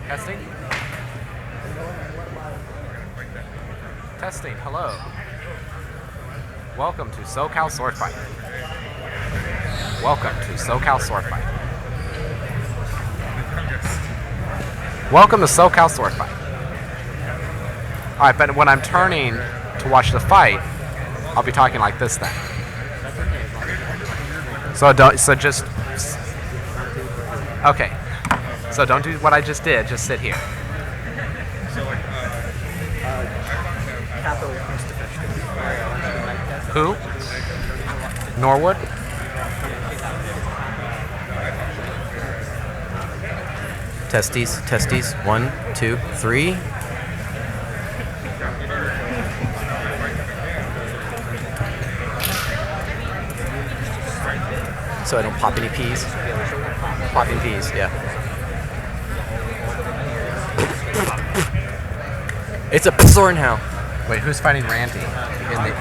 Testing? Testing, hello. Welcome to SoCal Swordfight. Welcome to SoCal Swordfight. Welcome to SoCal Swordfight. Alright, but when I'm turning to watch the fight, I'll be talking like this then. So just okay. So don't do what I just did, just sit here. Who? Norwood? Testes, testes. 1, 2, 3. So I don't pop any peas. Popping peas, yeah. It's a Zornhow. Wait, who's fighting Randy? In the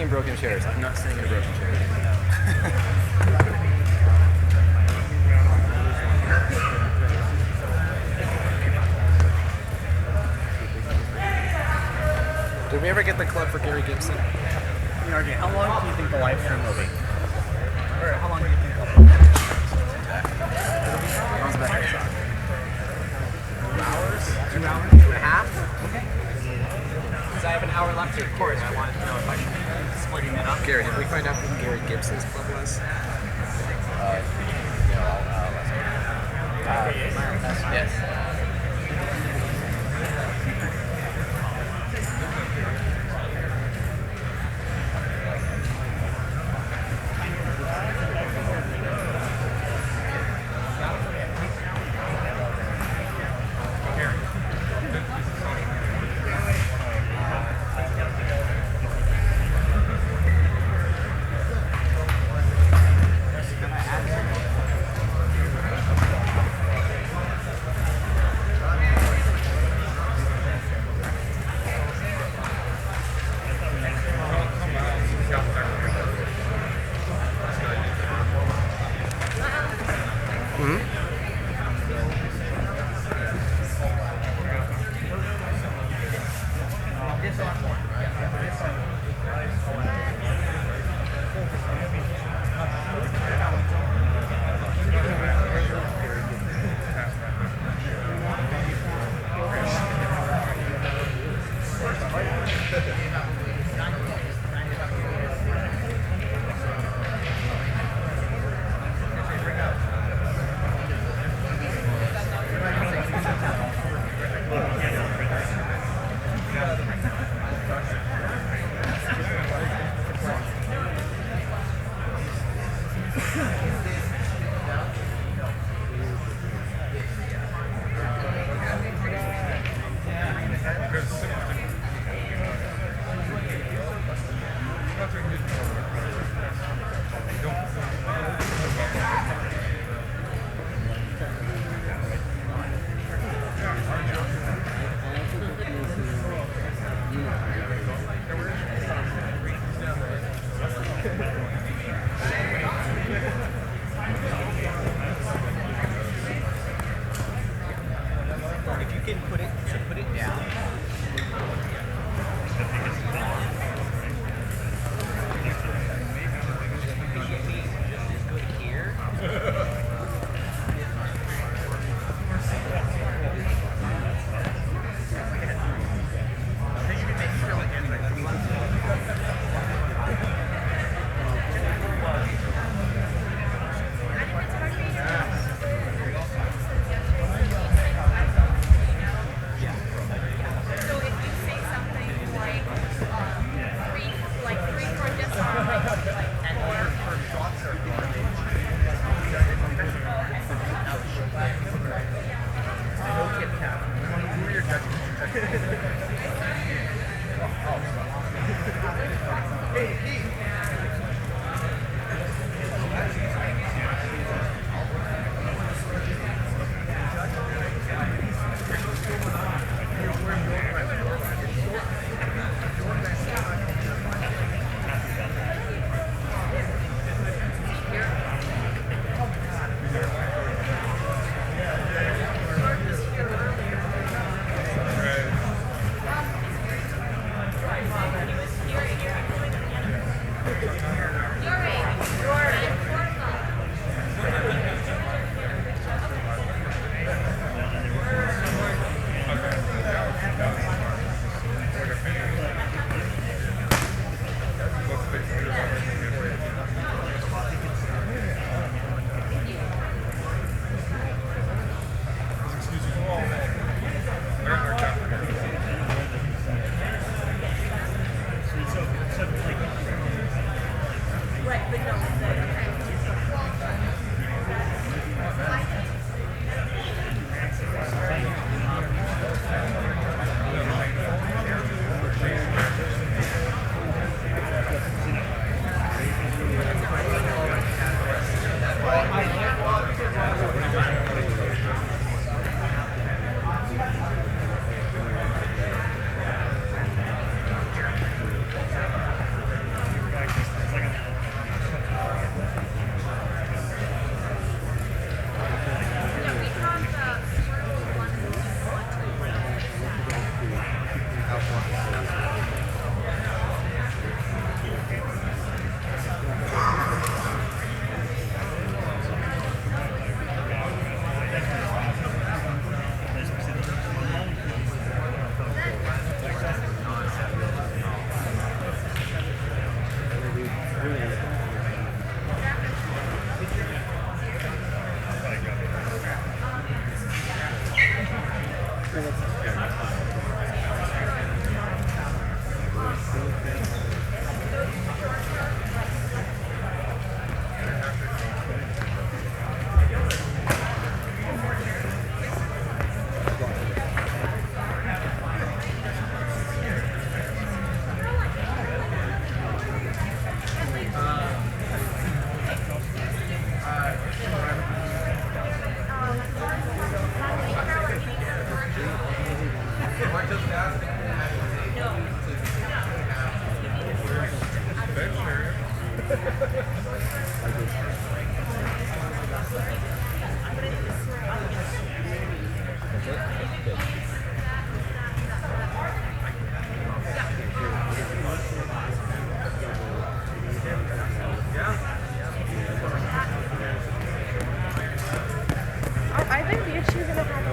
broken chairs. I'm not sitting in a broken chair. Did we ever get the club for Gary Gibson? Okay, how long do you think the live stream will be? Or how long do you think it'll be? 2 hours? 2 hours? 2.5? Because I have an hour left to record, I wanted to know if I should be splitting it up. Gary, did we find out who Gary Gibson's club was? Yes. I think the issue gonna have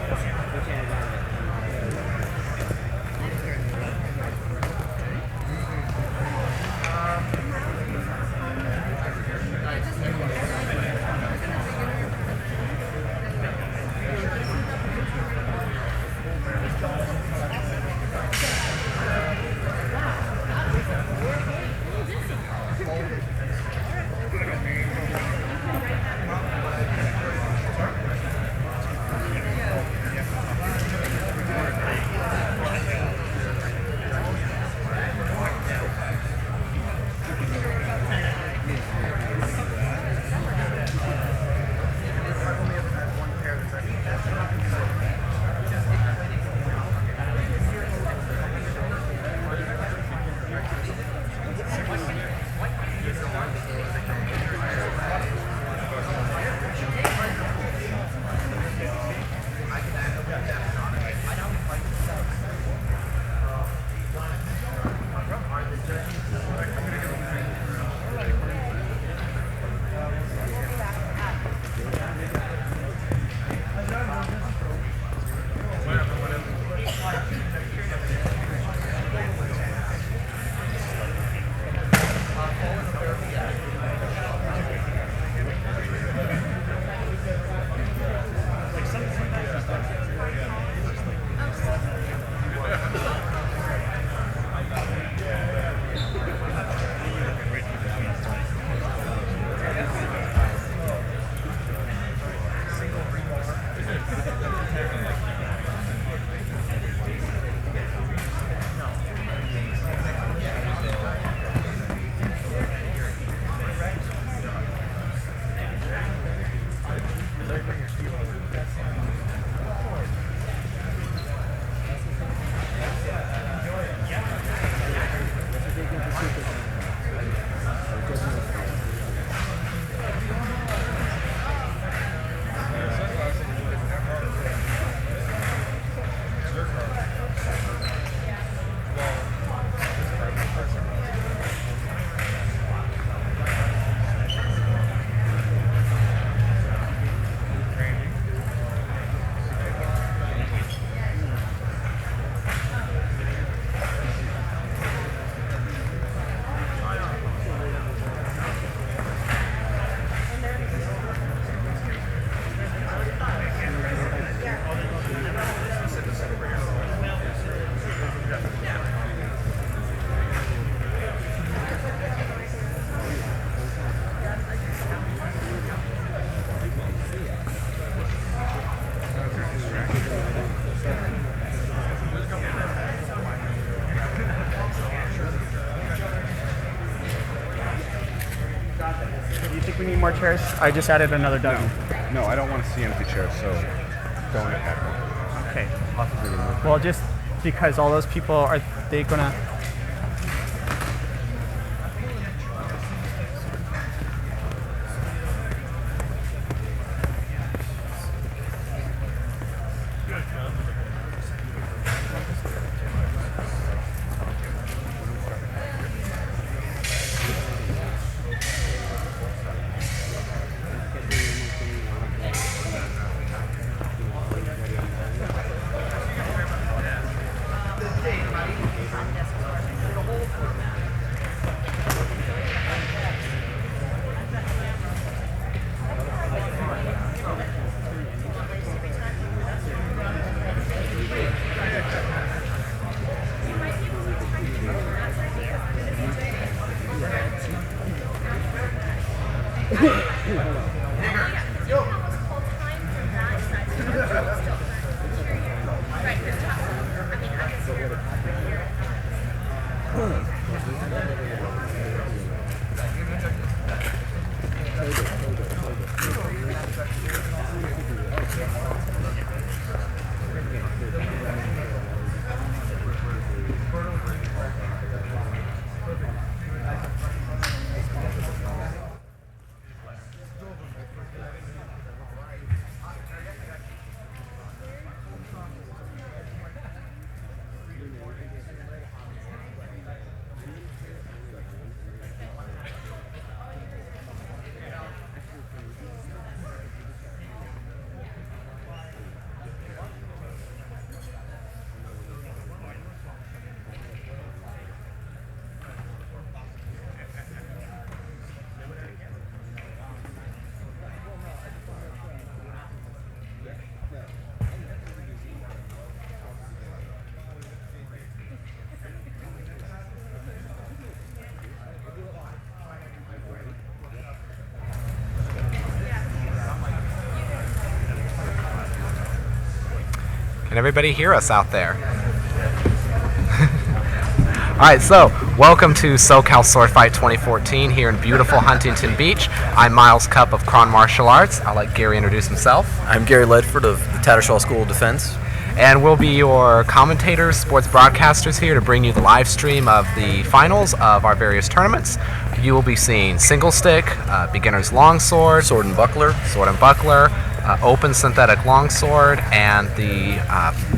We need more chairs. I just added another dozen. No, I don't want to see empty chairs, so don't attack them. Okay. Possibly remove them. Well, just because all those people are they gonna? Can everybody hear us out there? Alright, so welcome to SoCal Swordfight 2014 here in beautiful Huntington Beach. I'm Miles Cupp of Kron Martial Arts. I'll let Gary introduce himself. I'm Gary Ledford of the Tattersall School of Defense. And we'll be your commentators, sports broadcasters here to bring you the live stream of the finals of our various tournaments. You will be seeing single stick, beginner's longsword, Sword and buckler. Open synthetic longsword, and the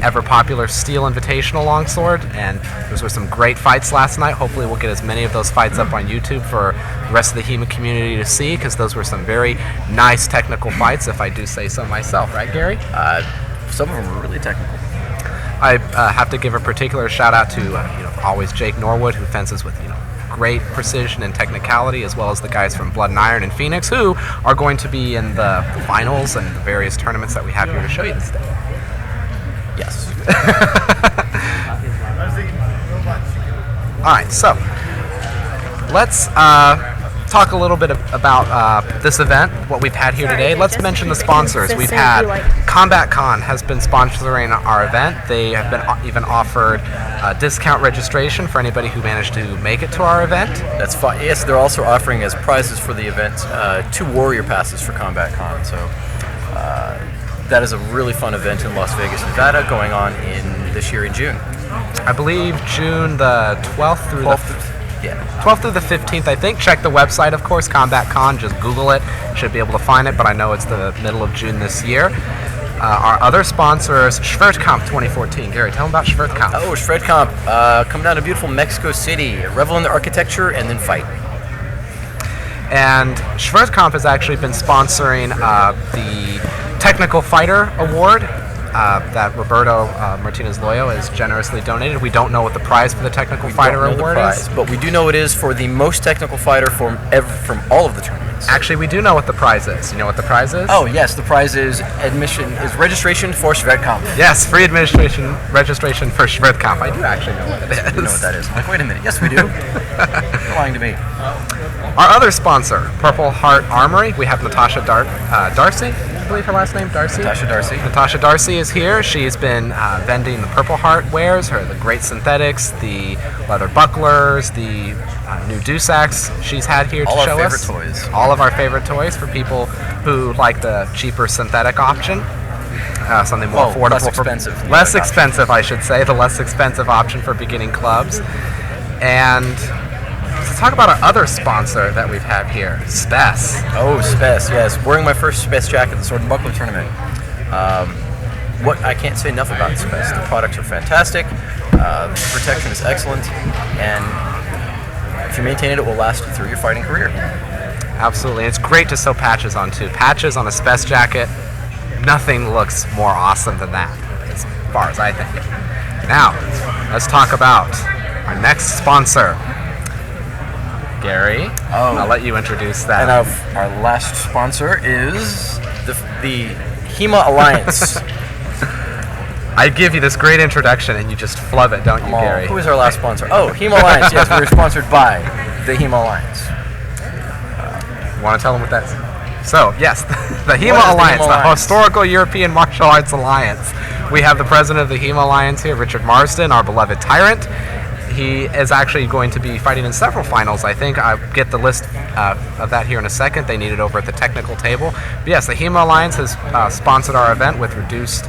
ever popular steel invitational longsword. And those were some great fights last night. Hopefully we'll get as many of those fights up on YouTube for the rest of the HEMA community to see, because those were some very nice technical fights, if I do say so myself. Right, Gary? Some of them were really technical. I have to give a particular shout out to always Jake Norwood, who fences with great precision and technicality, as well as the guys from Blood and Iron and Phoenix, who are going to be in the finals and the various tournaments that we have here to show you this day. Yes. All right, so let's talk a little bit about this event, what we've had here today. Let's mention the sponsors. We've had Combat Con has been sponsoring our event. They have been even offered discount registration for anybody who managed to make it to our event. That's fine. Yes, they're also offering as prizes for the event 2 Warrior Passes for Combat Con. So that is a really fun event in Las Vegas, Nevada, going on this year in June. I believe June the 12th through the 12th through the 15th, I think. Check the website, of course, Combat Con. Just Google it. Should be able to find it, but I know it's the middle of June this year. Our other sponsor is SoCal 2014. Gary, tell them about SoCal. Oh, SoCal. Come down to beautiful Mexico City, revel in the architecture, and then fight. And SoCal has actually been sponsoring the Technical Fighter Award that Roberto Martinez-Loyo has generously donated. We don't know what the prize for the Technical Fighter Award is, but we do know it is for the most technical fighter from all of the tournaments. Actually, we do know what the prize is. You know what the prize is? Oh yes, the prize is registration for SoCal. Yes, free registration for SoCal. I do actually know what it is. You know what that is. I'm like, wait a minute. Yes, we do. You're lying to me. Our other sponsor, Purple Heart Armory. We have Natasha Darcy. I believe her last name, Darcy. Natasha Darcy is here. She's been vending the Purple Heart wares, the great synthetics, the leather bucklers, the new Dusaks she's had here to show us. All of our favorite toys for people who like the cheaper synthetic option. Something more affordable. Less expensive, I should say. The less expensive option for beginning clubs. And let's talk about our other sponsor that we've had here, Spess. Oh, Spess, yes. Wearing my first Spess jacket at the Sword and Buckler tournament. I can't say enough about Spess. The products are fantastic. The protection is excellent. And if you maintain it, it will last you through your fighting career. Absolutely. And it's great to sew patches on, too. Patches on a Spess jacket, nothing looks more awesome than that, as far as I think. Now, let's talk about our next sponsor. Gary, I'll let you introduce that. And our last sponsor is the HEMA Alliance. I give you this great introduction and you just flub it, don't you, Gary? Who is our last sponsor? Oh, HEMA Alliance. Yes, we're sponsored by the HEMA Alliance. You want to tell them what that's? So, yes, the HEMA Alliance, the Historical European Martial Arts Alliance. We have the president of the HEMA Alliance here, Richard Marsden, our beloved tyrant. He is actually going to be fighting in several finals, I think. I'll get the list of that here in a second. They need it over at the technical table. But yes, the HEMA Alliance has sponsored our event with reduced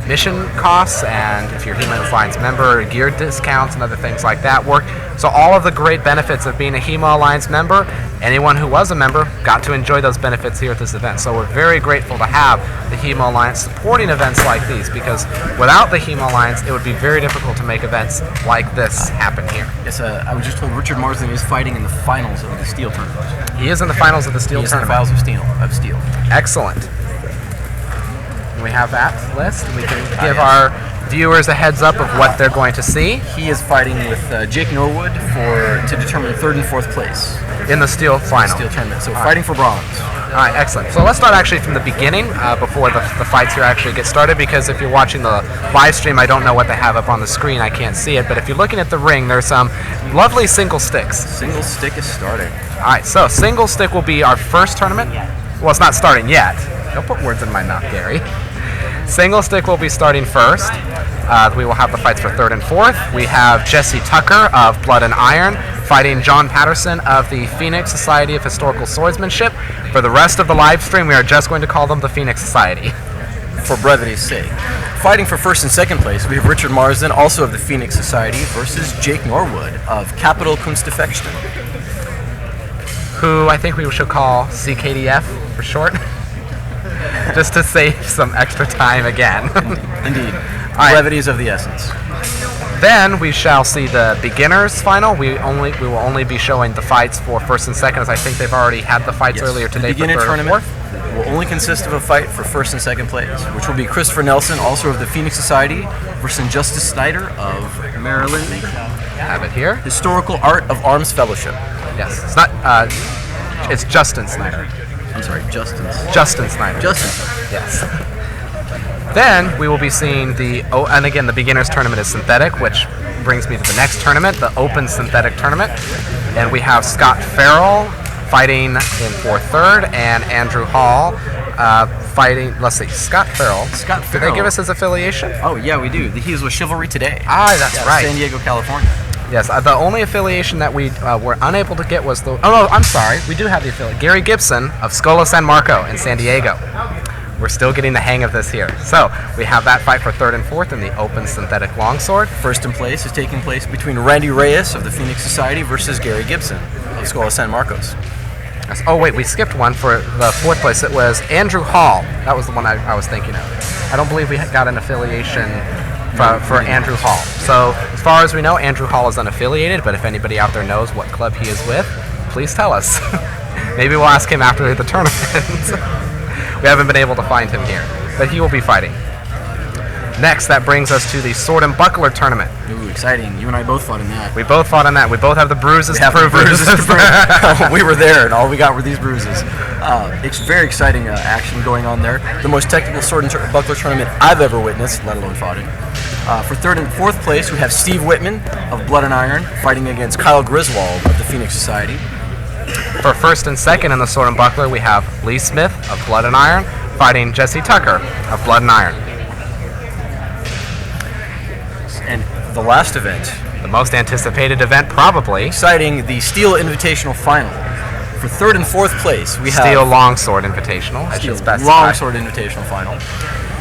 mission costs, and if you're a HEMA Alliance member, gear discounts and other things like that work. So all of the great benefits of being a HEMA Alliance member, anyone who was a member got to enjoy those benefits here at this event. So we're very grateful to have the HEMA Alliance supporting events like these, because without the HEMA Alliance, it would be very difficult to make events like this happen here. Yes, I was just told Richard Marsden is fighting in the finals of the Steel tournament. He is in the finals of the Steel tournament. He is in the finals of Steel. Excellent. We have that list. We can give our viewers a heads up of what they're going to see. He is fighting with Jake Norwood to determine 3rd and 4th place in the Steel final. Steel tournament. So fighting for bronze. All right, excellent. So let's start actually from the beginning before the fights here actually get started, because if you're watching the live stream, I don't know what they have up on the screen. I can't see it. But if you're looking at the ring, there's some lovely single sticks. Single stick is starting. All right, so single stick will be our first tournament. Well, it's not starting yet. Don't put words in my mouth, Gary. Single stick will be starting first. We will have the fights for third and fourth. We have Jesse Tucker of Blood and Iron fighting John Patterson of the Phoenix Society of Historical Swordsmanship. For the rest of the live stream, we are just going to call them the Phoenix Society. For brevity's sake. Fighting for first and second place, we have Richard Marsden, also of the Phoenix Society, versus Jake Norwood of Capital Kunstfechten. Who I think we should call CKDF for short. Just to save some extra time again. Indeed. right. Brevity is of the essence. Then we shall see the beginners final. We will only be showing the fights for first and second, as I think they've already had the fights earlier today. The beginner for third and tournament fourth. will only consist of a fight for first and second place, which will be Christopher Nelson, also of the Phoenix Society, versus Justice Snyder of Maryland Have it here. Historical Art of Arms Fellowship. Yes, it's not. It's Justin Snyder. I'm sorry, Justin Snyder. Justin. Yes. Then we will be seeing and again, the beginners tournament is synthetic, which brings me to the next tournament, the open synthetic tournament. And we have Scott Farrell fighting in for third, and Andrew Hall fighting, let's see, Scott Farrell. Did they give us his affiliation? Oh, yeah, we do. He is with Chivalry Today. Ah, that's right. San Diego, California. Yes, the only affiliation that we were unable to get was the... Oh, no, I'm sorry. We do have the affiliate. Gary Gibson of Scola San Marco in San Diego. We're still getting the hang of this here. So, we have that fight for third and fourth in the open synthetic longsword. First in place is taking place between Randy Reyes of the Phoenix Society versus Gary Gibson of Scola San Marcos. Yes. Oh, wait, we skipped one for the fourth place. It was Andrew Hall. That was the one I was thinking of. I don't believe we got an affiliation for Andrew Hall. So, as far as we know, Andrew Hall is unaffiliated, but if anybody out there knows what club he is with, please tell us. Maybe we'll ask him after the tournament. We haven't been able to find him here, but he will be fighting. Next, that brings us to the Sword and Buckler tournament. Ooh, exciting. You and I both fought in that. We both fought in that. We both have the bruises to prove it. We were there, and all we got were these bruises. It's very exciting action going on there. The most technical Sword and Buckler tournament I've ever witnessed, let alone fought in. For third and fourth place, we have Steve Whitman of Blood and Iron fighting against Kyle Griswold of the Phoenix Society. For first and second in the Sword and Buckler, we have Lee Smith of Blood and Iron fighting Jesse Tucker of Blood and Iron. And the last event, the most anticipated event, probably. Exciting, the Steel Invitational Final. For third and fourth place, we have Steel Longsword Invitational. I should specify. Longsword Invitational Final.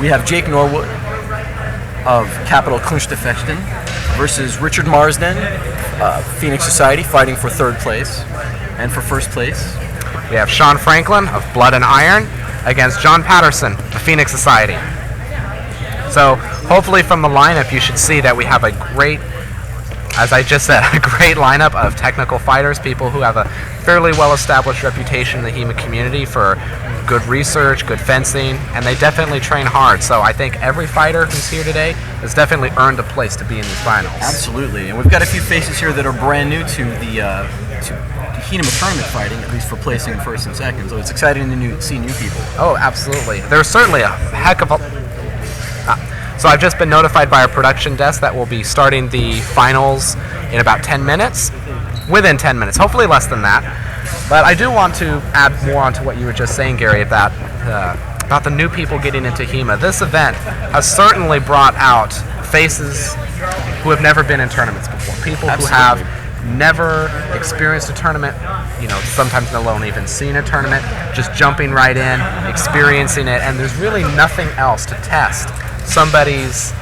We have Jake Norwood of Capital Kunstfechten versus Richard Marsden, Phoenix Society, fighting for third place. And for first place, we have Sean Franklin of Blood and Iron against John Patterson, the Phoenix Society. So hopefully from the lineup you should see that we have a great, as I just said, a great lineup of technical fighters, people who have a fairly well-established reputation in the HEMA community for good research, good fencing, and they definitely train hard. So I think every fighter who's here today has definitely earned a place to be in these finals. Absolutely, and we've got a few faces here that are brand new to the HEMA tournament fighting, at least for placing first and second. So it's exciting to see new people. Oh, absolutely. There's certainly a heck of a... So I've just been notified by our production desk that we'll be starting the finals in about 10 minutes. Within 10 minutes, hopefully less than that. But I do want to add more onto what you were just saying, Gary, about the new people getting into HEMA. This event has certainly brought out faces who have never been in tournaments before. People who have never experienced a tournament, sometimes alone even seen a tournament, just jumping right in, experiencing it, and there's really nothing else to test somebody's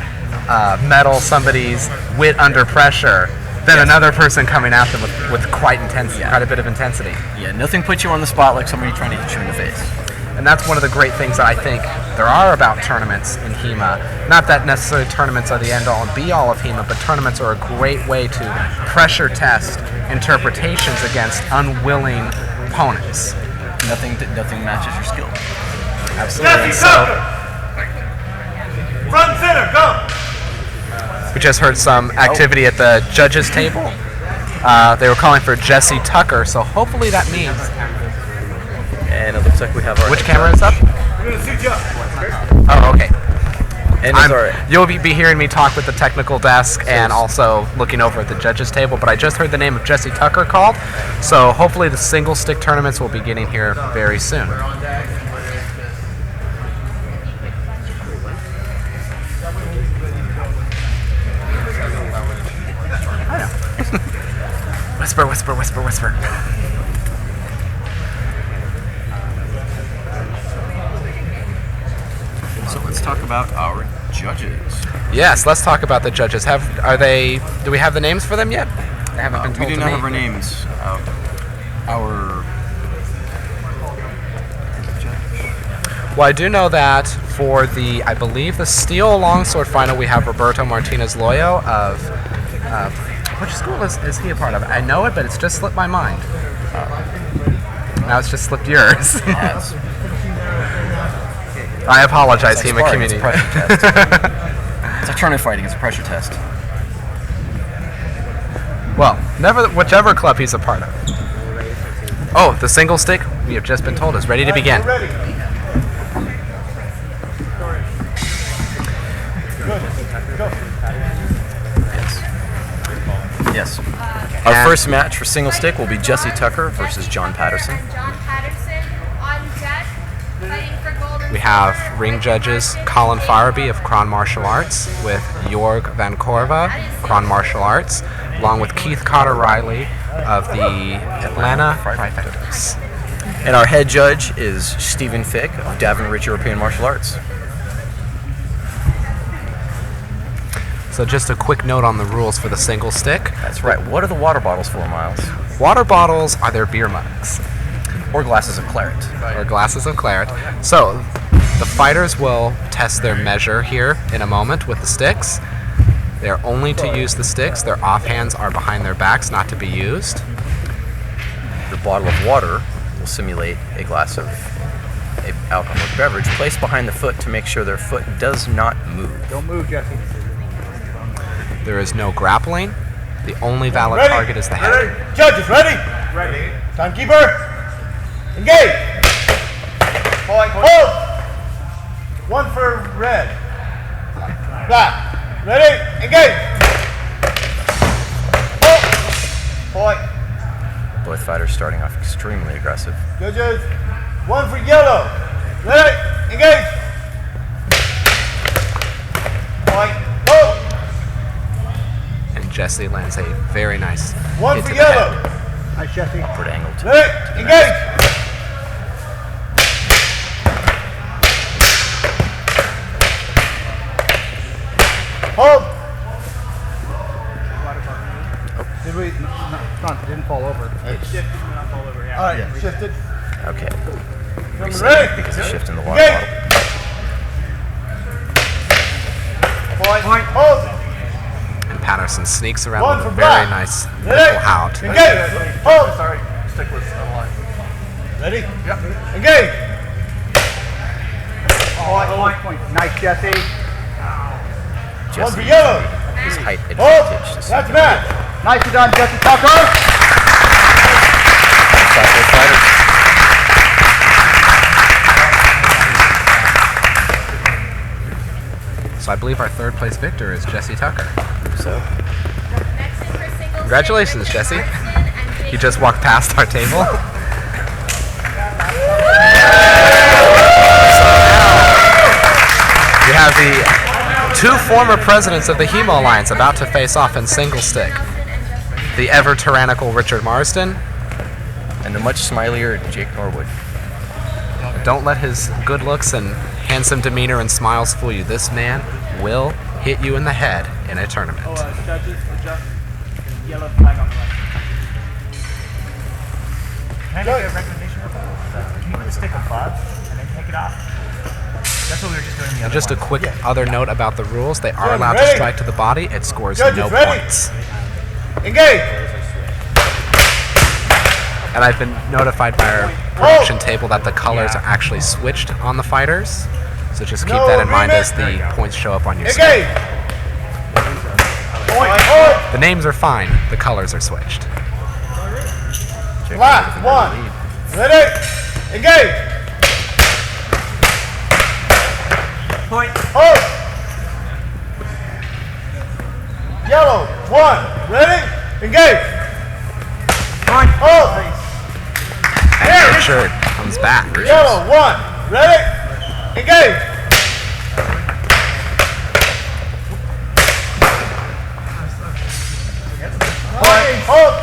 mettle, somebody's wit under pressure than another person coming at them with quite a bit of intensity. Yeah, nothing puts you on the spot like somebody trying to hit you in the face. And that's one of the great things that I think there are about tournaments in HEMA. Not that necessarily tournaments are the end-all and be-all of HEMA, but tournaments are a great way to pressure test interpretations against unwilling opponents. Nothing matches your skill. Absolutely. So, front and center, go! we just heard some activity at the judges' table. They were calling for Jesse Tucker, so hopefully that means... And it looks like we have our... Which camera is up? We're gonna suit you up. Oh, okay. And it's all right. You'll be hearing me talk with the technical desk and also looking over at the judges' table, but I just heard the name of Jesse Tucker called, so hopefully the single-stick tournaments will be getting here very soon. Whisper, whisper, whisper, whisper. So let's talk about our judges. Yes, let's talk about the judges. Do we have the names for them yet? They haven't been We told do to not me. have our names. Our Well, I do know that for I believe the steel longsword final, we have Roberto Martinez Loyo of, which school is he a part of? I know it, but it's just slipped my mind. Now it's just slipped yours. yes. I apologize, It's like Hema sparring, it's community. a pressure test. It's like tournament fighting. It's a pressure test. Well, whichever club he's a part of. Oh, the single stick, we have just been told, is ready to begin. Ready. Yes. Our And- first match for single stick will be Jesse Tucker versus John Patterson. John Patterson on deck, fighting for gold. We have ring judges Colin Farabee of Kron Martial Arts with Jorg Van Korva, Kron Martial Arts, along with Keith Cotter Riley of the Atlanta Trifectors. And our head judge is Stephen Fick of Davin Ridge European Martial Arts. So just a quick note on the rules for the single stick. That's right. What are the water bottles for, Miles? Water bottles are their beer mugs Or glasses of claret. or glasses of claret. So the fighters will test their measure here in a moment with the sticks. They're only to use the sticks. Their offhands are behind their backs, not to be used. The bottle of water will simulate a glass of an alcoholic beverage placed behind the foot to make sure their foot does not move. Don't move, Jesse. There is no grappling. The only valid Ready. target is the head. Ready. Judges, ready? Ready. Timekeeper. Engage. Point. Hold. One for red. Black. Ready. Engage. Hold. Point. Both fighters starting off extremely aggressive. Judges. One for yellow. Ready. Engage. Point. Hold. And Jesse lands a very nice One hit for to the yellow. head. Nice, Jesse. Upward angle to Ready. Engage. Hold. Did we? Front, it didn't fall over. All right, shifted. Okay. Ready. Because of shift in the water Engage. bottle. Point. Hold. And Patterson sneaks around One with a for very black. nice Ready. little hout. Engage. Hold. Sorry. Stick with the line. Ready? Yep. Engage. Point. Nice, Jesse. One for Jesse yellow. his height Hold. advantage. to That's match. Nicely done, Jesse Tucker. stop both fighters. So I believe our third place victor is Jesse Tucker. So Next in for singles. Congratulations, Richard Jesse. Marston and He Jason just walked past our table. We have the two former presidents of the Hemo Alliance about to face off in single stick. The ever tyrannical Richard Marsden. and the much smilier Jake Norwood. Don't let his good looks and handsome demeanor and smiles fool you. This man will hit you in the head in a tournament. Judges, adjust. Yellow flag on the right. Can I make a recommendation? Can you put a stick of bugs and then take it off? That's what we were just doing in the And other just a one. quick other note about the rules. They are allowed to Ready? strike to the body. It scores Judges, no ready? points. Engage. And I've been notified by our production table that the colors are actually switched on the fighters. So just keep that in mind as the points show up on your screen. Engage. Point. Hold. The names are fine. The colors are switched. Black. One. Ready. Engage. Point. Hold. Yellow. One. Ready. Engage. Point. Hold. And Richard comes back. Yellow. One. Ready. Engage. Point. Hold.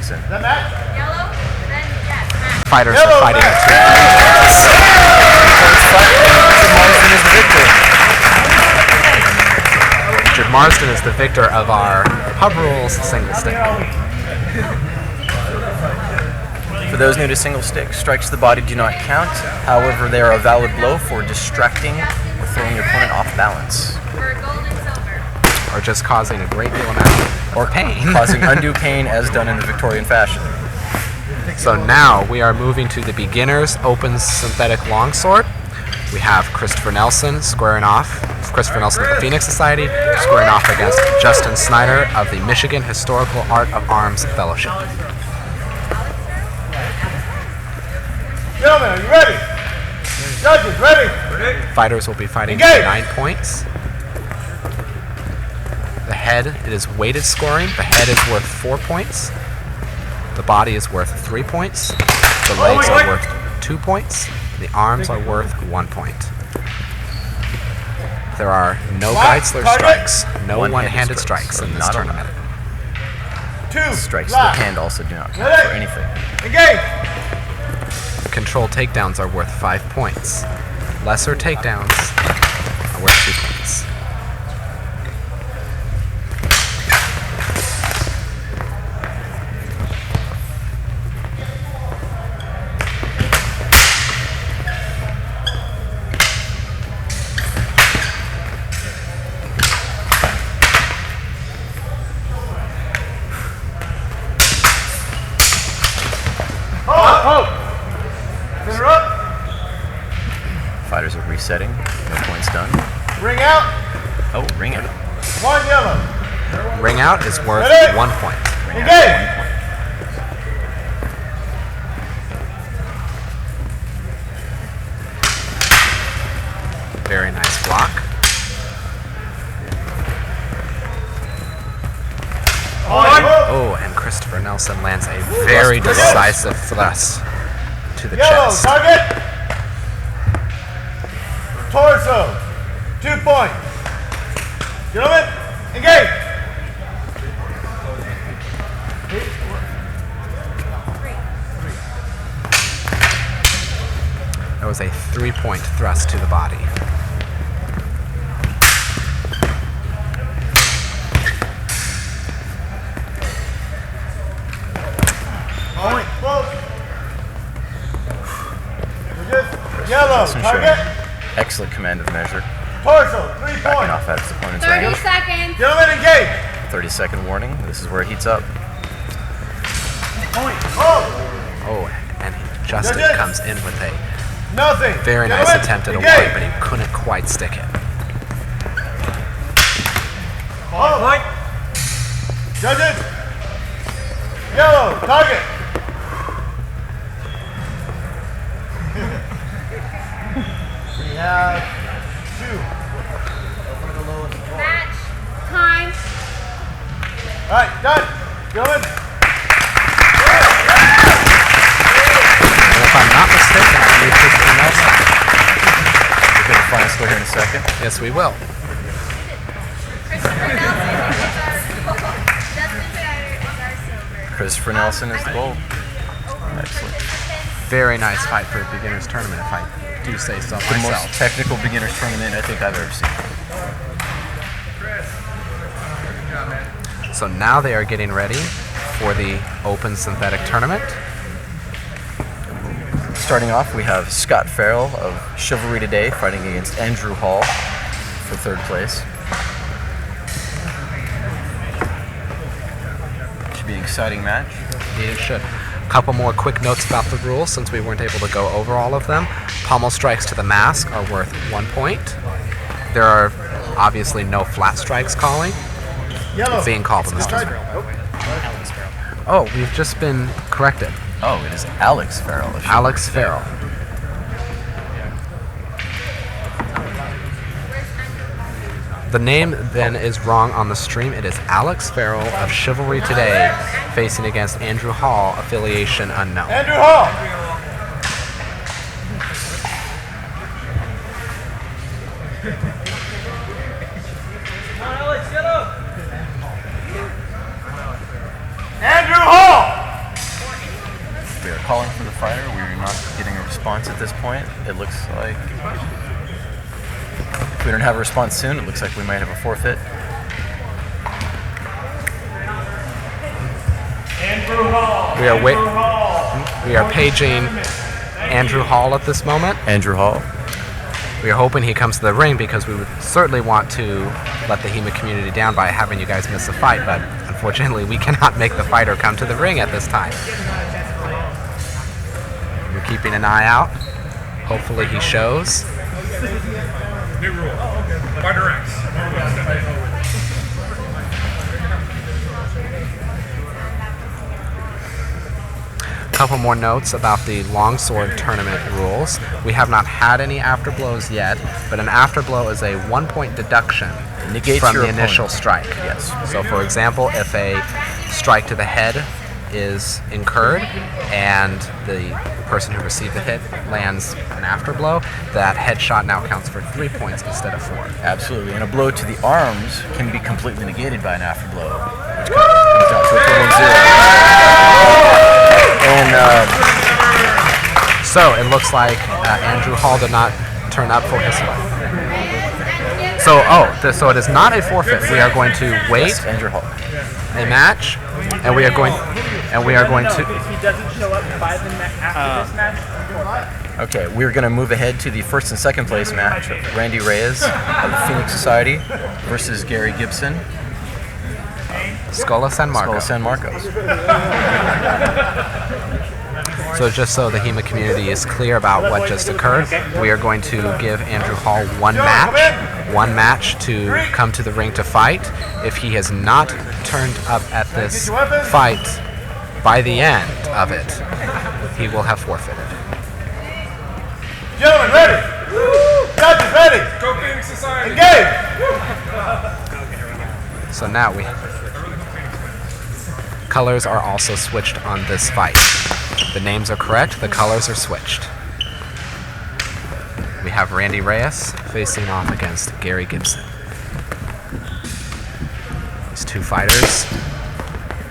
points in. Yellow, then yes, match. Fighters are fighting at 2 Richard Marsden is the victor of our Pub Rules single stick. For those new to single stick, strikes to the body do not count. However, they are a valid blow for distracting or throwing your opponent off balance. For gold and silver. Or just causing a great deal of or pain. Causing undue pain as done in the Victorian fashion. So now we are moving to the beginner's open synthetic longsword. We have Christopher Nelson squaring off, Christopher Nelson of the Phoenix Society, squaring off against Justin Snyder of the Michigan Historical Art of Arms Fellowship. Gentlemen, are you ready? Judges, ready? Fighters will be fighting Engage! for 9 points. The head, it is weighted scoring. The head is worth 4 points. The body is worth 3 points. The legs are worth 2 points. The arms are worth 1 point. There are no Geitzler strikes, no one-handed strikes in this not tournament. Two. Strikes to the hand also do not count for anything. Engage. Control takedowns are worth 5 points. Lesser takedowns are worth 2 points. Fighters are resetting. No points done. Ring out. Oh, ring it. One yellow. Ring out is worth Ready? 1 point. Engage. Very nice block. Oh, and Christopher Nelson lands a very decisive thrust to the Yellow. chest. Target. Torso. 2 points. Gentlemen, engage. That was a 3-point thrust to the body. Point. Yellow. Nelson Target. showing excellent command of measure. Torso. 3 Backing points. off at his opponent's 30 range. seconds. Gentlemen, engage. 30-second warning. This is where it heats up. Point. Hold. Oh, and Justin Judges. comes in with a Nothing. very nice Gentlemen, attempt at a engage. white, but he couldn't quite stick it. Hold. Judges. Yellow. Target. We have 2. Match. Time. All right, done. Gentlemen. And if I'm not mistaken, I believe Christopher Nelson. We're going to final score here in a second. Yes, we will. Christopher Nelson is our gold. Justin Snyder is our silver. Christopher Nelson is the gold. Excellent. Very nice fight for a beginner's tournament, if I do say so The most myself. technical beginners tournament I think I've ever seen. So now they are getting ready for the open synthetic tournament. Starting off, we have Scott Farrell of Chivalry Today fighting against Andrew Hall for 3rd place. Should be an exciting match. It should. A couple more quick notes about the rules since we weren't able to go over all of them. Pommel strikes to the mask are worth 1 point. There are obviously no flat strikes being called in this tournament. Oh, we've just been corrected. Oh, it is Alex Farrell. of Alex Farrell. The name then is wrong on the stream. It is Alex Farrell of Chivalry Today facing against Andrew Hall, affiliation unknown. Andrew Hall. Andrew Hall. calling for the fighter. We're not getting a response at this point. It looks like if we don't have a response soon, it looks like we might have a forfeit. We are paging Andrew Hall at this moment. Andrew Hall. We are hoping he comes to the ring because we would certainly want to let the HEMA community down by having you guys miss a fight, but unfortunately we cannot make the fighter come to the ring at this time. We're keeping an eye out. Hopefully he shows. New rule. Fighter X. Couple more notes about the longsword tournament rules. We have not had any afterblows yet, but an afterblow is a 1-point deduction Negates from your the initial opponent. strike. Yes. So for example, if a strike to the head is incurred and the person who received the hit lands an afterblow, that headshot now counts for 3 points instead of 4. Absolutely. And a blow to the arms can be completely negated by an afterblow, which comes out to a total of 0. And So it looks like Andrew Hall did not turn up for his fight. So so it is not a forfeit. We are going to wait yes, Andrew Hall. a match, and we are going to. If he doesn't show up by the after this match, Okay, we're going to move ahead to the first and second place match of Randy Reyes of the Phoenix Society versus Gary Gibson, Scola San Marco. San Marcos. So just so the HEMA community is clear about what just occurred, we are going to give Andrew Hall one match to come to the ring to fight. If he has not turned up at this fight by the end of it, he will have forfeited. Gentlemen, ready? Judges, ready? Go Phoenix Society. Engage! So now colors are also switched on this fight. The names are correct, the colors are switched. We have Randy Reyes facing off against Gary Gibson. These two fighters,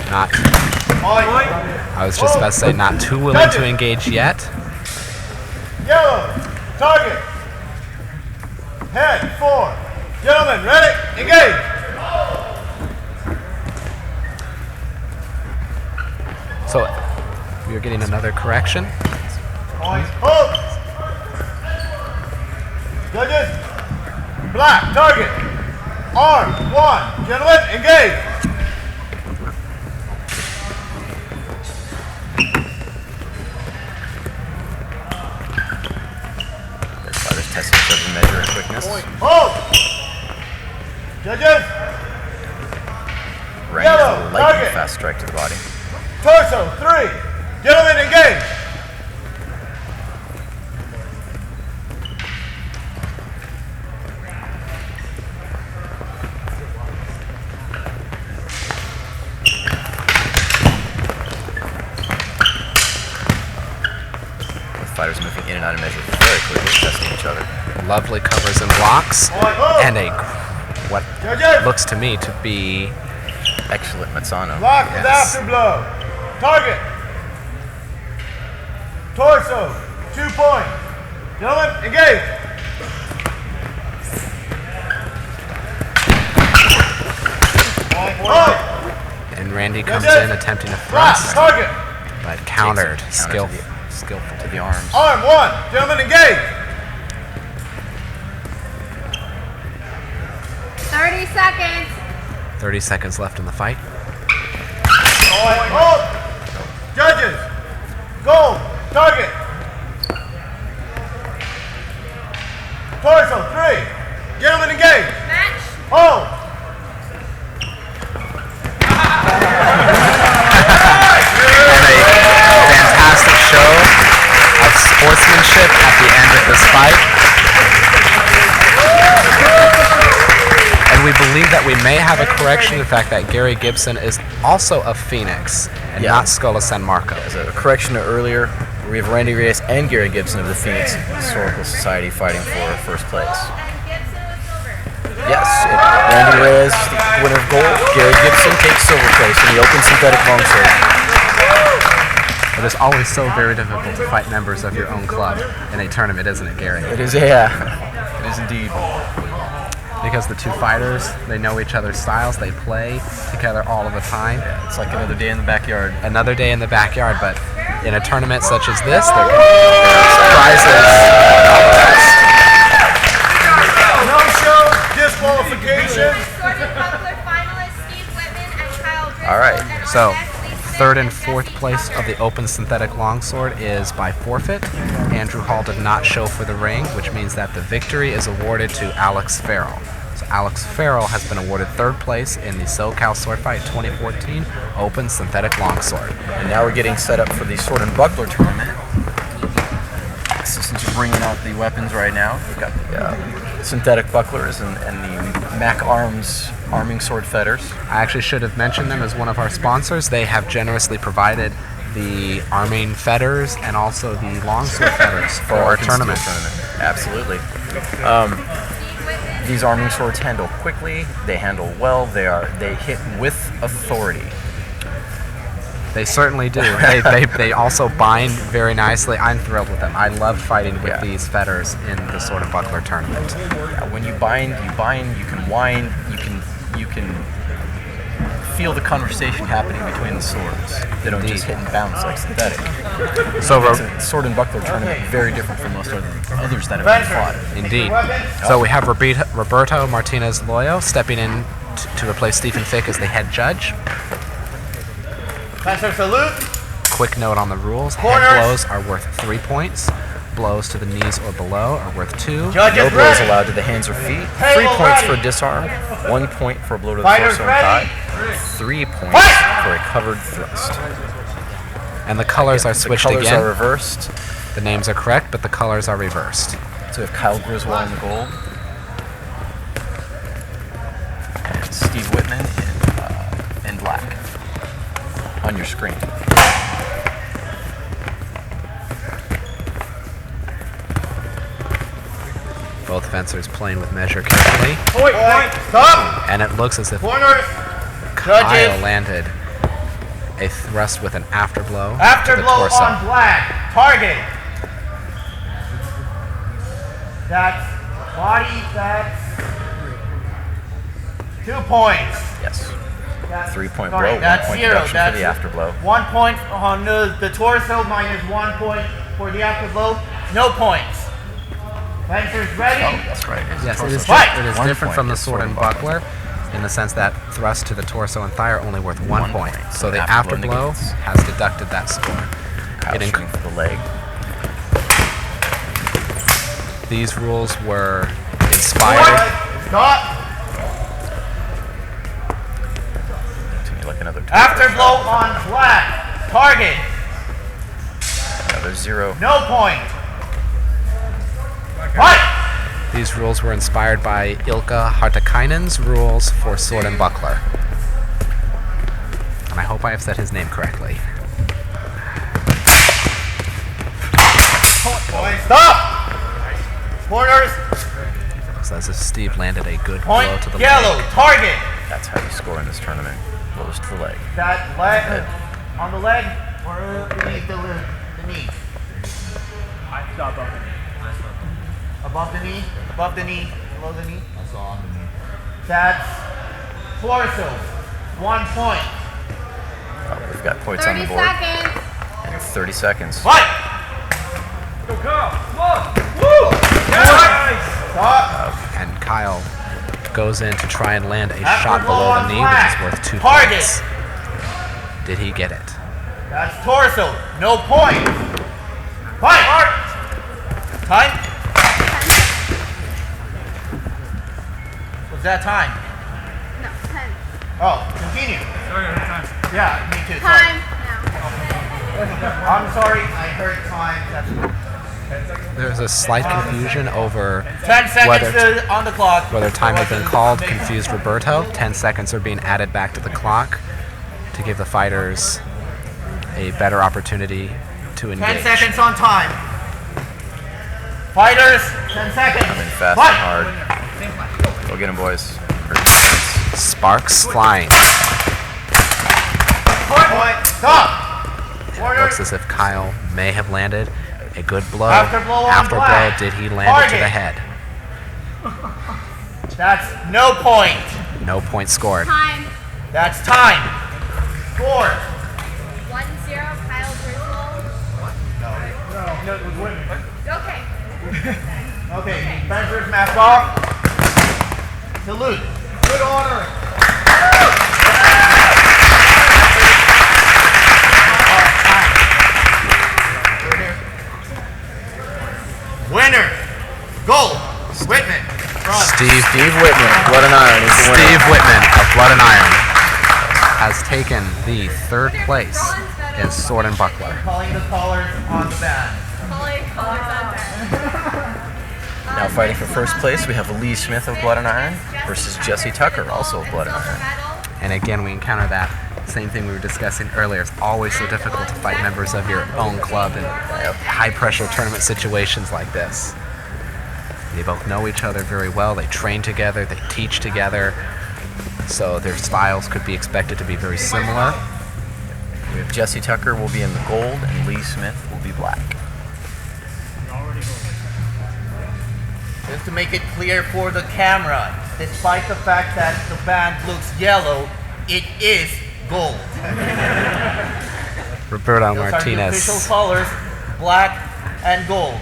I was just about to say, not too willing to engage yet. Yellow, target. Head, 4. Gentlemen, ready? Engage! So we are getting another correction. Points, hold! Judges, black, target. Arm, 1. Gentlemen, engage! Both fighters test each other's measure and quickness. Hold! Judges, Randy Yellow, with a lightning target. fast strike to the body. torso, 3. Gentlemen, engage! Fighters moving in and out of measure very quickly, testing each other. Lovely covers and blocks, and what looks to me to be Excellent Mazzano. Block with Yes. afterblow. Target. Torso, 2 points. Gentlemen, engage. Hold. and Randy comes in attempting a Block, thrust, target. but countered, Counter skillful. to the arms. Arm, 1. Gentlemen, engage. 30 seconds. 30 seconds left in the fight. Hold. Judges, gold, target. Torso, 3. Gentlemen, engage. Match. Hold. And a fantastic show of sportsmanship at the end of this fight. And we believe that we may have a correction, in fact, that Gary Gibson is also of Phoenix and Yeah. not Scola San Marco. As a correction to earlier, we have Randy Reyes and Gary Gibson of the Phoenix Historical Society fighting for first place. Yes, Randy Reyes, the winner of gold. Gary Gibson takes silver place in the open synthetic longsword. It is always so very difficult to fight members of your own club in a tournament, isn't it, Gary? It is, yeah. It is indeed. Because the two fighters, they know each other's styles, they play together all of the time. It's like another day in the backyard. Another day in the backyard, but in a tournament such as this, there can be surprises. No show, disqualification. All right. So, third and fourth place of the open synthetic longsword is by forfeit. Andrew Hall did not show for the ring, which means that the victory is awarded to Alex Farrell. So Alex Farrell has been awarded third place in the SoCal Swordfight 2014 Open Synthetic Longsword. And now we're getting set up for the Sword and Buckler tournament. Assistants are bringing out the weapons right now. We've got the synthetic bucklers and the Mac Arms arming sword fetters. I actually should have mentioned them as one of our sponsors. They have generously provided the arming fetters and also the longsword fetters for our tournament. Absolutely. These arming swords handle quickly. They handle well. They hit with authority. They certainly do. They also bind very nicely. I'm thrilled with them. I love fighting with these fetters in the Sword and Buckler tournament. Yeah, when you bind, you can wind, you can feel the conversation happening between the swords. They don't just hit and bounce like synthetic. So It's a Sword and Buckler tournament, very different from most others that have been fought. indeed. So we have Roberto Martinez Loyo stepping in to replace Stephen Fick as the head judge. Master salute. Quick note on the rules. Corners. Head blows are worth 3 points. Blows to the knees or below are worth 2. Judges No blows ready. allowed to the hands or feet. 3 Table points ready. for a disarm. 1 point for a blow to the Fighters torso and ready. thigh. 3 points Fight. for a covered thrust. And the colors are switched the colors again. are reversed. The names are correct, but the colors are reversed. So we have Kyle Griswold in gold. And Steve Whitman in black. On your screen. Both fencers playing with measure carefully. Point. Stop. And it looks as if Corners. Kyle Judges. landed a thrust with an afterblow to the Afterblow torso. on black. Target. That's body. That's 2 points. Yes. That's, 3-point sorry, blow, 1 that's point zero. deduction That's for the afterblow. 1 point on the torso, minus 1 point for the afterblow. No points. Fencers ready. Oh, that's right. Yes, it is, Fight! it is 1 different point from the is sword and buckler in the sense that thrust to the torso and thigh are only worth 1 1 point. point. So the Afterblow afterblow negates. has deducted that score. Kyle It shooting for the leg. These rules were inspired. Stop. Continue like another Afterblow on black. Target. Another 0. No point. Fight. These rules were inspired by Ilkka Hartikainen's rules for sword and buckler. And I hope I have said his name correctly. Stop. Corners. Looks as if Steve landed a good Point. blow to the Yellow. leg. Target. That's how you score in this tournament. Blows to the leg. That leg on the leg or beneath the knee. I saw above the knee. Above the knee. Above the knee. Below the knee. I saw on the knee. That's torso. 1 point. Oh, we've got points on the 30 board. seconds. And 30 seconds. Fight. Go, Kyle. Come on. Woo! Stop. And Kyle goes in to try and land a After shot blow below the on knee, black. which is worth 2 Target. points. Did he get it? That's torso. No point. Fight. Time. Was that time? No, 10. Oh, continue. Sorry, time. Yeah, me too. Sorry. Time now. I'm sorry. I heard time. That's There's a slight confusion over 10 seconds on the clock. whether time had been called. Confused Roberto. 10 seconds are being added back to the clock to give the fighters a better opportunity to 10 engage. seconds on time. Fighters, 10 seconds. Coming fast Fight. and hard. Go get him, boys. Sparks flying. Point. Stop. It looks as if Kyle may have landed a good blow. After blow on After black. blow, did he land it to the Target. head? That's no point. No point scored. Time. That's time. Score. 1-0, Kyle Griswold. No, it was Whitman. Okay. Okay, Spencer's mask off. Salute. Good order. Winner. Gold. Whitman. Steve Whitman, Blood and Iron is the winner. Steve Whitman of Blood and Iron has taken the 3rd place in Sword and Buckler. Calling the callers on the band. Now fighting for first place, we have Lee Smith of Blood and Iron versus Jesse Tucker, also of Blood and Iron. And again, we encounter that same thing we were discussing earlier. It's always so difficult to fight members of your own club in high-pressure tournament situations like this. They both know each other very well. They train together. They teach together. So their styles could be expected to be very similar. We have Jesse Tucker will be in the gold and Lee Smith will be black. Just to make it clear for the camera, despite the fact that the band looks yellow, it is gold. Roberto Those are the official Martinez. colors, black and gold.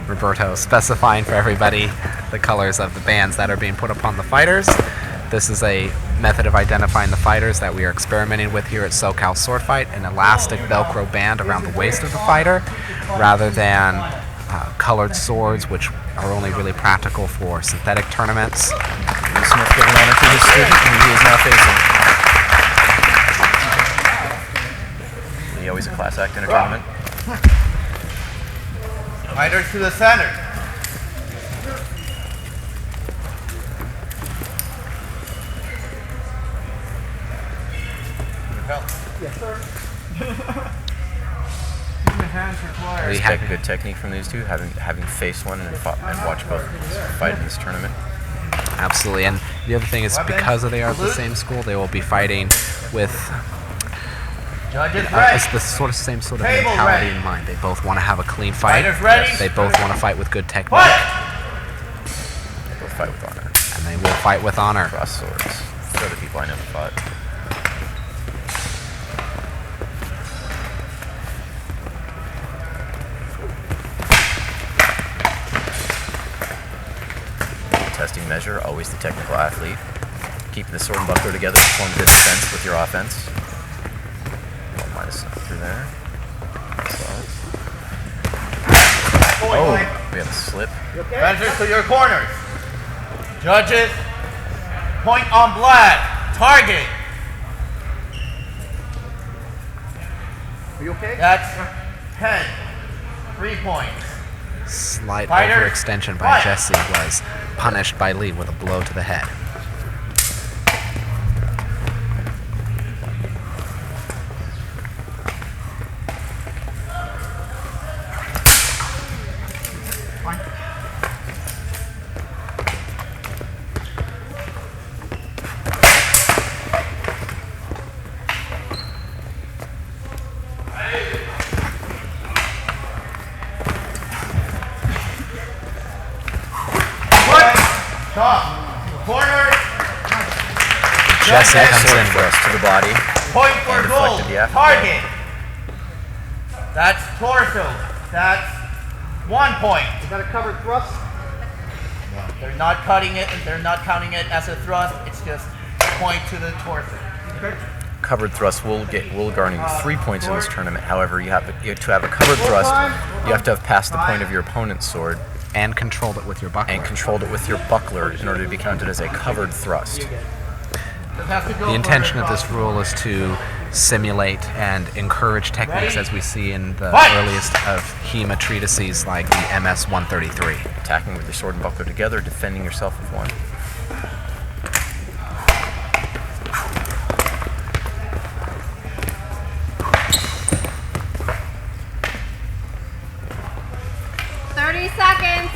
Roberto specifying for everybody the colors of the bands that are being put upon the fighters. This is a method of identifying the fighters that we are experimenting with here at SoCal Swordfight, an elastic Velcro band around the waist of the fighter, rather than colored swords, which are only really practical for synthetic tournaments. Lee Smith giving honor to his student who he is now facing. Lee always a class act in a tournament. Fighters to the center. We Expect have good technique from these two, having faced one and watched both fight in this tournament. absolutely, and the other thing is because they are at the same school, they will be fighting with Judges ready. it's the same sort of Table mentality ready. in mind. They both want to have a clean fight. Fighters ready. They both want to fight with good technique, Fight! They both fight with honor. and they will fight with honor. Cross swords. For other people I never fought. Testing measure, always the technical athlete. Keeping the sword and buckler together to form good defense with your offense. One minus through there. Oh, we have a slip. Fencers to your corners. Judges, point on black. Target. Are you okay? That's 10. 3 points. Slight Fighter, overextension by fight. Jesse was punished by Lee with a blow to the head. Top. Corner. Jesse comes Sword in with thrust to the body. Point for And goal. deflected the after Target. That's torso. That's 1 point. Is that a covered thrust? They're not cutting it and they're not counting it as a thrust. It's just point to the torso. Covered thrust will garner you 3 points in this tournament. However, to have a covered thrust, you have to have passed the point of your opponent's sword and controlled it with your buckler. and controlled it with your buckler in order to be counted as a covered thrust. The intention of this rule is to simulate and encourage techniques as we see in the earliest of HEMA treatises like the MS-133. Attacking with your sword and buckler together, defending yourself with one. Seconds.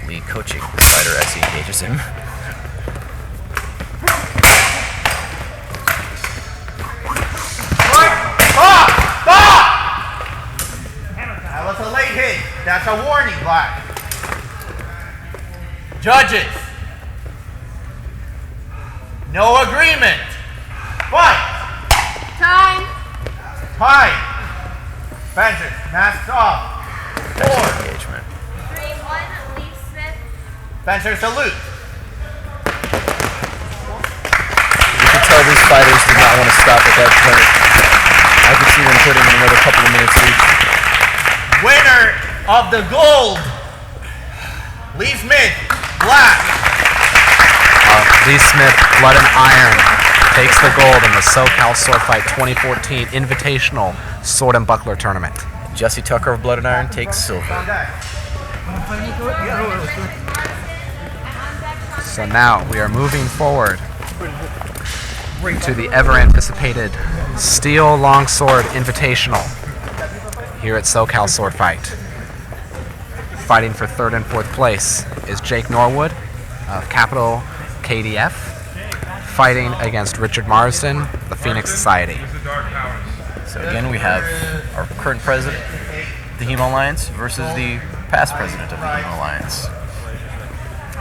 Lee coaching the fighter as he misses him. Stop! Stop! That was a late hit. That's a warning, Black. Judges. No agreement. Fight. Time. Time. Fencers, masks off. 4. Engagement. 3-1, Lee Smith. Fencer salute. You can tell these fighters did not want to stop at that point. I could see them putting in another couple of minutes each. Winner of the gold. Lee Smith, black. Lee Smith, Blood and Iron, takes the gold in the SoCal Swordfight 2014 Invitational Sword and Buckler Tournament. Jesse Tucker of Blood and Iron takes silver. So now we are moving forward to the ever-anticipated Steel Longsword Invitational here at SoCal Swordfight. Fighting for 3rd and 4th place is Jake Norwood of Capital KDF, fighting against Richard Marsden, the Phoenix Society. So again, we have our current president of the HEMA Alliance versus the past president of the HEMA Alliance.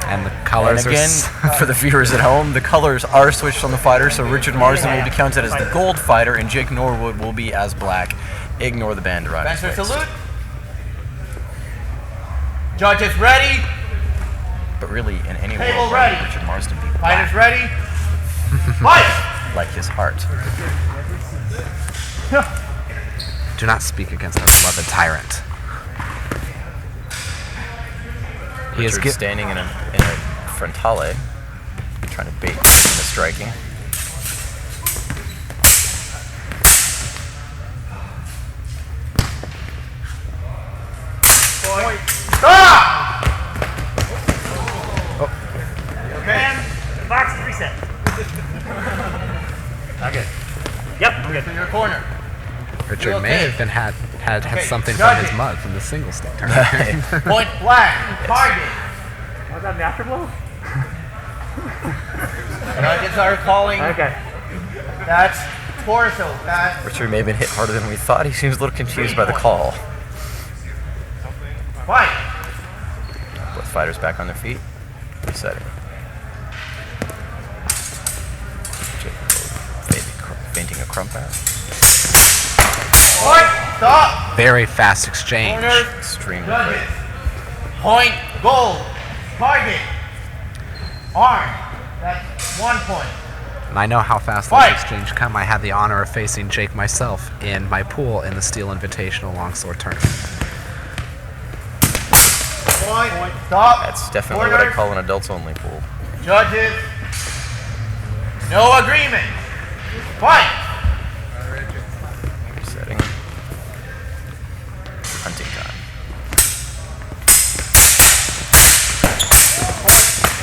And the colors And again, for the viewers at home, the colors are switched on the fighter, so Richard Marsden will be counted as the gold fighter and Jake Norwood will be as black. Ignore the band around his Fencer waist. salute. Judges ready. But really, in any Table world, why would ready. Richard Marsden be Fighters black? ready. Fight. Like his heart. do not speak against our beloved tyrant. He is Richard standing in a frontale, trying to bait the striking. Stop! Okay. Box reset. Okay. Yep, I'm good. To your corner. Richard Okay. may have been had Okay, something from judges. his mug from the single stick tournament. Point black. Target. Was that an afterglow? Judges are calling. Okay. That's torso. That's Richard may have been hit harder than we thought. He seems a little confused by the call. fight. Both fighters back on their feet. Resetting. Fainting a crump out. Point. Stop. Very fast exchange. Corners. Extremely Judges. quick. Point. Gold. Target. Arm. That's 1 point. And I know how fast Fight. this exchange come. I had the honor of facing Jake myself in my pool in the Steel Invitational Longsword Tournament. Point. Stop. That's definitely what I Corners. call an adults only pool. Judges. No agreement. Fight. Resetting. Hunting time.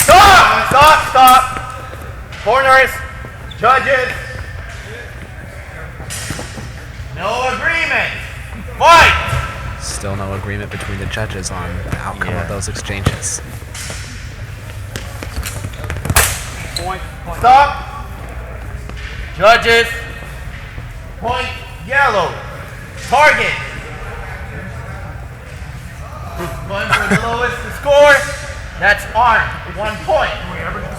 Stop! Stop! Stop! Corners. Judges. No agreement. Fight! Still no agreement between the judges on the outcome Yeah. of those exchanges. Stop. Judges. Point yellow. Target. Going for the lowest to score. That's arm. 1 point.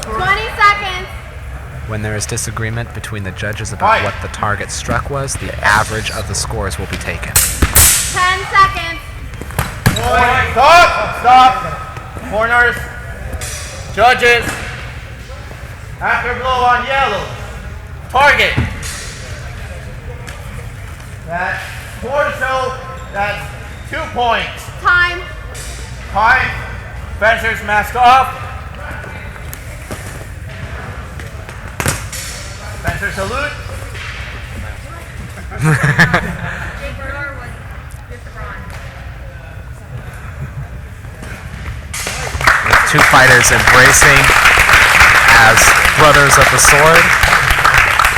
20 seconds. When there is disagreement between the judges about Fight. what the target struck was, the average of the scores will be taken. 10 seconds. Point. Stop. Stop. Corners. Judges. Afterglow on yellow. Target. That's torso. That's 2 points. Time. Time. Fencers mask off. Fencer salute. Jake Norwood with Kron. With two fighters embracing as brothers of the sword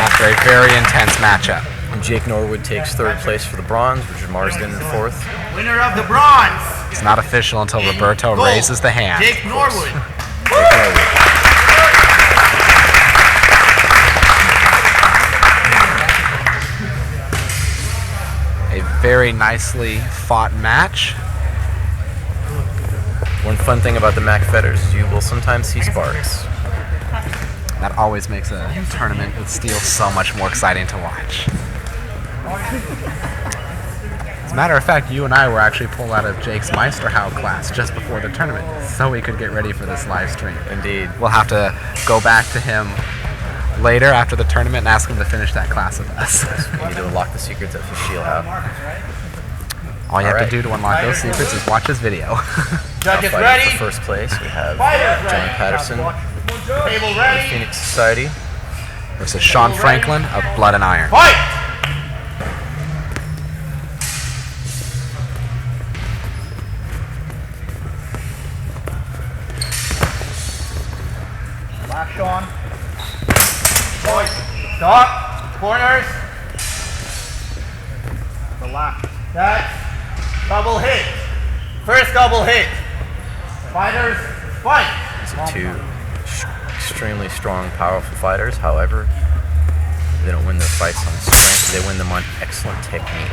after a very intense matchup. Jake Norwood takes 3rd place for the bronze. Richard Marsden in 4th. Winner of the bronze. It's not official until Roberto Gold. raises the hand. Jake Norwood. A very nicely fought match. One fun thing about the Mac Fetters is you will sometimes see sparks. That always makes a tournament with steel so much more exciting to watch. As a matter of fact, you and I were actually pulled out of Jake's Meisterhau class just before the tournament so we could get ready for this live stream. Indeed. We'll have to go back to him later after the tournament and ask him to finish that class with us. We need to unlock the secrets of his shield out. All you have to do to unlock those secrets is watch his video. Judges Fighting ready. for first place, we have Fighters John ready. Patterson, Table ready. Phoenix Society. versus Sean Franklin of Blood and Iron. Fight! Last Sean. Point. Stop. Corners. Relax. That's double hit. First double hit. Fighters, fight. These are two extremely strong, powerful fighters. However, they don't win their fights on strength. They win them on excellent technique.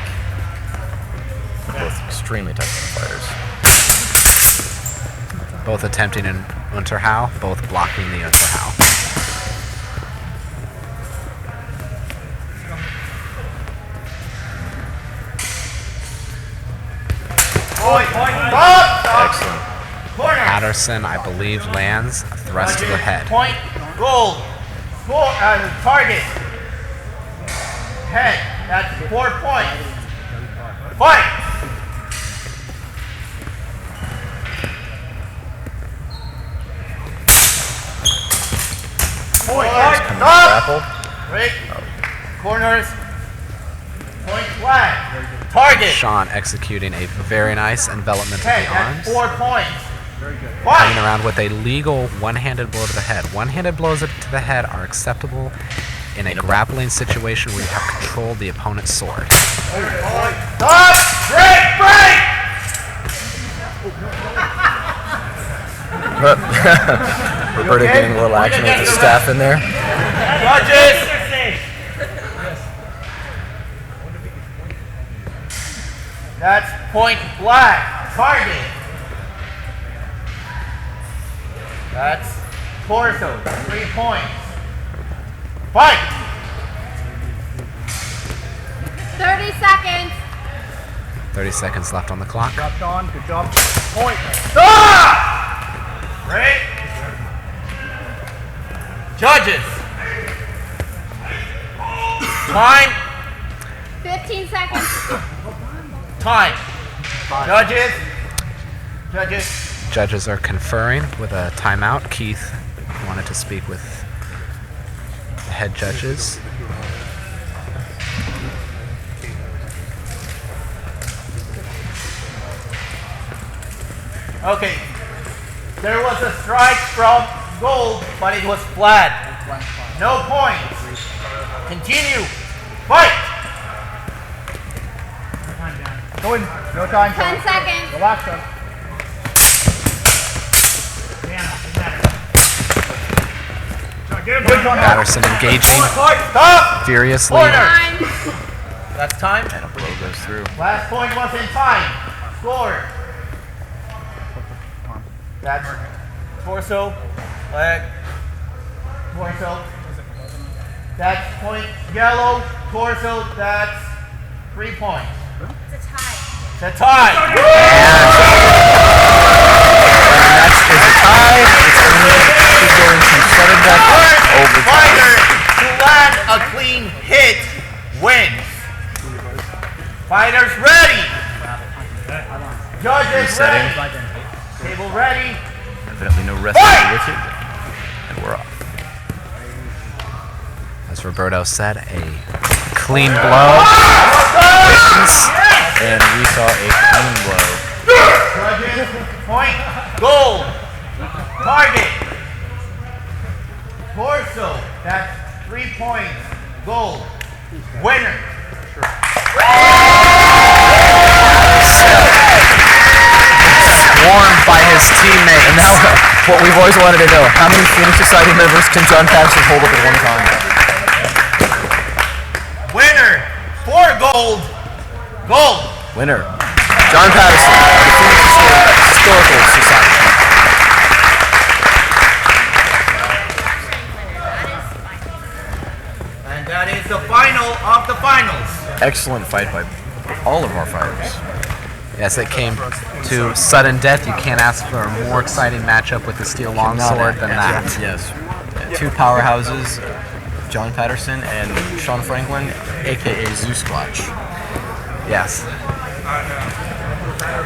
They're both extremely technical fighters. Both attempting an Unterhau, both blocking the Unterhau. Point. Stop. Excellent. Corner. Patterson, I believe, lands a thrust to the head. Point. Goal. Score. Target. Head. That's 4 points. Fight. Point. Coming Stop. grapple. Break. Corners. Point flat. Target. Sean executing a very nice envelopment of Head. the That's arms. 4 points. Coming Fight. around with a legal one-handed blow to the head. One-handed blows to the head are acceptable in a grappling situation where you have controlled the opponent's sword. Stop. Break. Roberto getting a little action with the staff in there. Judges. That's point black. Target. That's torso. 3 points. Fight. 30 seconds. 30 seconds left on the clock. Good job, Sean. Good job. Point. Stop. Break. Judges. Time. 15 seconds. Time. Judges. Judges. Judges are conferring with a timeout. Keith wanted to speak with the head judges. Okay. There was a strike from gold, but it was flat. No points. Continue. Fight. Go in. No time. 10 seconds. Relax, Sean. Good, Sean. Patterson engaging Stop. furiously. Corner. Time. That's time. And a blow goes through. Last point was in time. Score. That's torso, leg, torso. That's point yellow, torso. That's 3 points. It's a tie. It's a tie. Next is a tie. It's going to sudden death overtime. Fighter to land a clean hit wins. Fighters ready. Judges Resetting. ready. Table ready. Evidently no wrestling with it. And we're off. As Roberto said, a clean blow. And we saw a clean blow. Judges, point, goal, target, torso, that's 3 points, goal, winner. warned by his teammates. And now, what we've always wanted to know, how many Phoenix Society members can John Patterson hold up at one time? Winner, 4 gold. Gold. Winner, John Patterson, the Phoenix Historical Society. And that is the final of the finals. Excellent fight by all of our fighters. Yes, it came to sudden death. You can't ask for a more exciting matchup with the steel longsword than that. Yes. Two powerhouses, John Patterson and Sean Franklin, aka Zeus Squatch. Yes.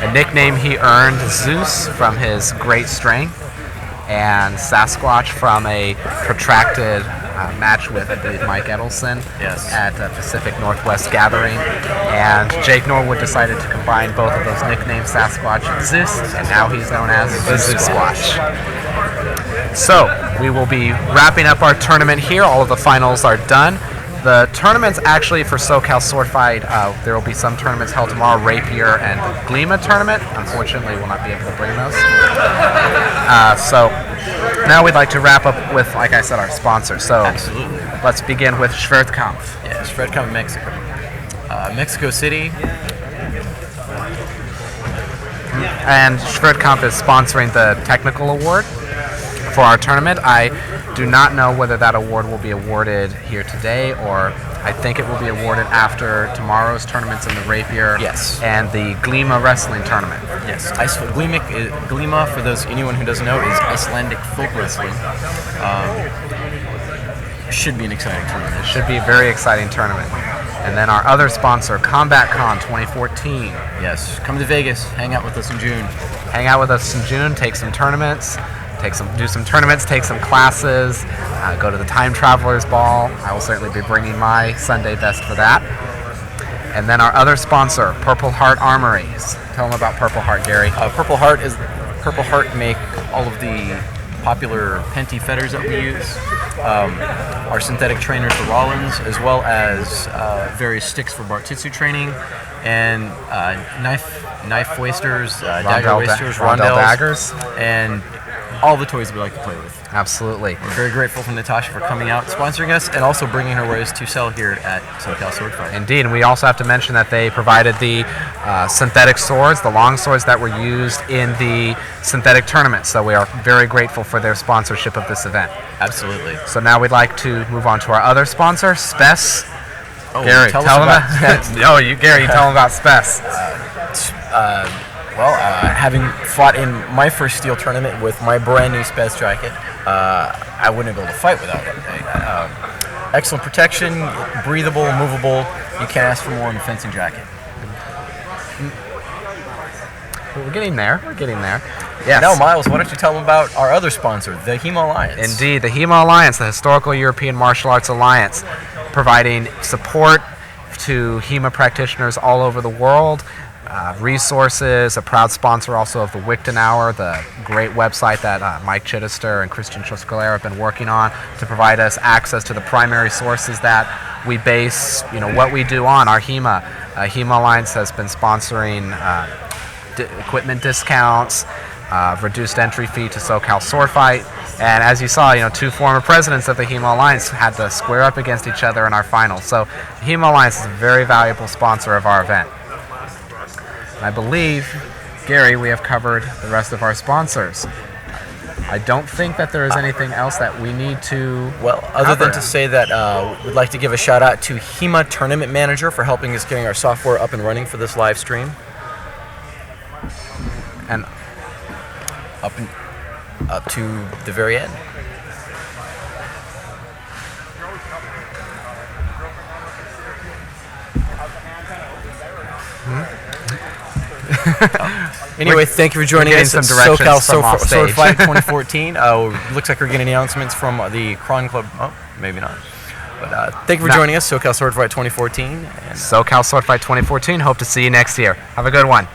A nickname he earned, Zeus, from his great strength, and Sasquatch from a protracted match with, I believe, Mike Edelson at Pacific Northwest Gathering. And Jake Norwood decided to combine both of those nicknames, Sasquatch and Zeus, and now he's known as the Zeus Squatch. So, we will be wrapping up our tournament here. All of the finals are done. The tournaments actually for SoCal Swordfight, there will be some tournaments held tomorrow, Rapier and the Glima tournament. Unfortunately, we'll not be able to bring those. So now we'd like to wrap up with, like I said, our sponsor. So Absolutely. Let's begin with Schwertkampf. Yeah, Schwertkampf, Mexico. Mexico City. And Schwertkampf is sponsoring the technical award for our tournament. I do not know whether that award will be awarded here today, or I think it will be awarded after tomorrow's tournaments in the Rapier and the Glima wrestling tournament. Yes, Glima, for anyone who doesn't know, is Icelandic folk wrestling. Should be an exciting tournament. It should be a very exciting tournament. And then our other sponsor, Combat Con 2014. Yes, come to Vegas, hang out with us in June. Hang out with us in June, take some tournaments. Do some tournaments, take some classes, go to the Time Travelers Ball. I will certainly be bringing my Sunday best for that. And then our other sponsor, Purple Heart Armories. Tell them about Purple Heart, Gary. Purple Heart make all of the popular Penty fetters that we use. Our synthetic trainers, the Rollins, as well as various sticks for Bartitsu training, and knife wasters, dagger wasters, rondelle daggers, and all the toys we like to play with. Absolutely. We're very grateful for Natasha for coming out, sponsoring us, and also bringing her wares to sell here at SoCal Swordfight. Indeed, and we also have to mention that they provided the synthetic swords, the long swords that were used in the synthetic tournament. So we are very grateful for their sponsorship of this event. Absolutely. So now we'd like to move on to our other sponsor, Spess. Oh, Gary, tell them about Gary, tell them about Spess. Having fought in my first steel tournament with my brand new Spez jacket, I wouldn't be able to fight without it. Excellent protection, breathable, movable. You can't ask for more in a fencing jacket. We're getting there. Yes. Now, Miles, why don't you tell them about our other sponsor, the HEMA Alliance? Indeed, the HEMA Alliance, the Historical European Martial Arts Alliance, providing support to HEMA practitioners all over the world. Resources, a proud sponsor also of the Wigton Hour, the great website that Mike Chittister and Christian Choscalera have been working on to provide us access to the primary sources that we base, what we do on. Our HEMA Alliance has been sponsoring equipment discounts, reduced entry fee to SoCal Swordfight, and as you saw, two former presidents of the HEMA Alliance had to square up against each other in our finals. So the HEMA Alliance is a very valuable sponsor of our event. I believe, Gary, we have covered the rest of our sponsors. I don't think that there is anything else that we need to other than to say that we'd like to give a shout out to HEMA Tournament Manager for helping us getting our software up and running for this live stream. And up to the very end. Anyway, thank you for joining us at SoCal Swordfight 2014. Looks like we're getting announcements from the Kron Club. Oh, maybe not. But thank you for joining us, SoCal Swordfight 2014. SoCal Swordfight 2014. Hope to see you next year. Have a good one.